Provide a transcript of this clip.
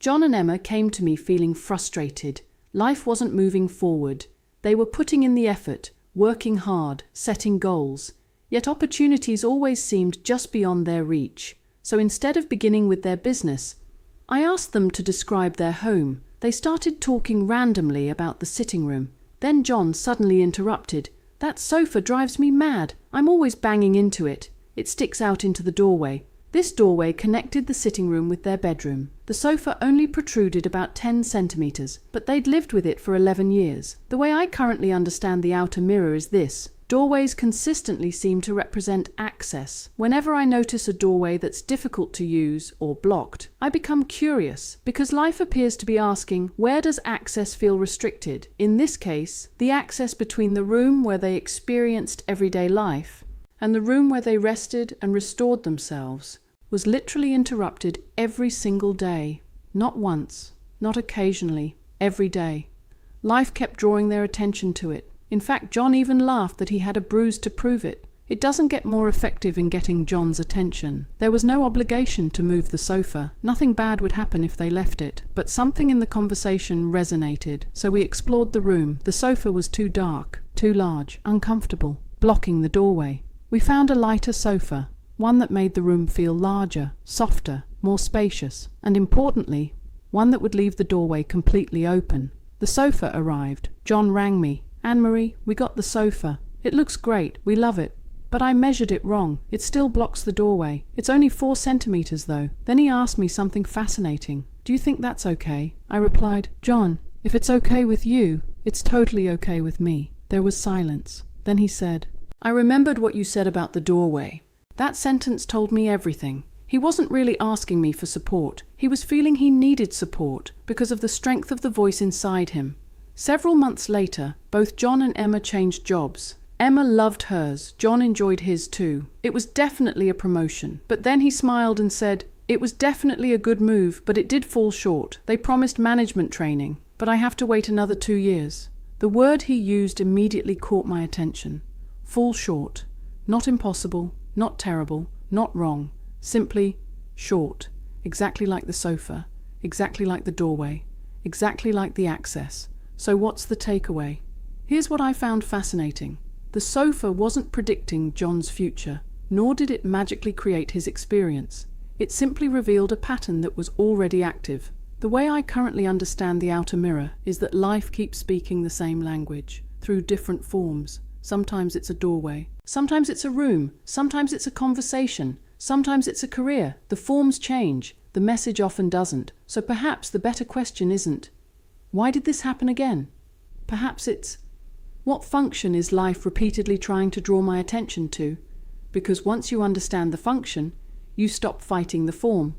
John and Emma came to me feeling frustrated. Life wasn't moving forward. They were putting in the effort, working hard, setting goals. Yet opportunities always seemed just beyond their reach. So instead of beginning with their business, I asked them to describe their home. They started talking randomly about the sitting room. Then John suddenly interrupted. "That sofa drives me mad. I'm always banging into it. It sticks out into the doorway." This doorway connected the sitting room with their bedroom. The sofa only protruded about 10 centimeters, but they'd lived with it for 11 years. The way I currently understand the outer mirror is this. Doorways consistently seem to represent access. Whenever I notice a doorway that's difficult to use or blocked, I become curious because life appears to be asking, where does access feel restricted? In this case, the access between the room where they experienced everyday life and the room where they rested and restored themselves was literally interrupted every single day. Not once, not occasionally, every day. Life kept drawing their attention to it. In fact, John even laughed that he had a bruise to prove it. It doesn't get more effective in getting John's attention. There was no obligation to move the sofa. Nothing bad would happen if they left it. But something in the conversation resonated, so we explored the room. The sofa was too dark, too large, uncomfortable, blocking the doorway. We found a lighter sofa, one that made the room feel larger, softer, more spacious, and importantly, one that would leave the doorway completely open. The sofa arrived. John rang me. "Anne-Marie, we got the sofa. It looks great. We love it. But I measured it wrong. It still blocks the doorway. It's only 4 centimeters though." Then he asked me something fascinating. "Do you think that's okay?" I replied, "John, if it's okay with you, it's totally okay with me." There was silence. Then he said, "I remembered what you said about the doorway. That sentence told me everything." He wasn't really asking me for support. He was feeling he needed support because of the strength of the voice inside him. Several months later, both John and Emma changed jobs. Emma loved hers. John enjoyed his too. It was definitely a promotion. But then he smiled and said, "It was definitely a good move, but it did fall short. They promised management training, but I have to wait another 2 years." The word he used immediately caught my attention. Fall short. Not impossible, not terrible, not wrong. Simply short. Exactly like the sofa. Exactly like the doorway. Exactly like the access. So what's the takeaway? Here's what I found fascinating. The sofa wasn't predicting John's future, nor did it magically create his experience. It simply revealed a pattern that was already active. The way I currently understand the outer mirror is that life keeps speaking the same language, through different forms. Sometimes it's a doorway. Sometimes it's a room. Sometimes it's a conversation. Sometimes it's a career. The forms change. The message often doesn't. So perhaps the better question isn't, why did this happen again? Perhaps it's, what function is life repeatedly trying to draw my attention to? Because once you understand the function, you stop fighting the form.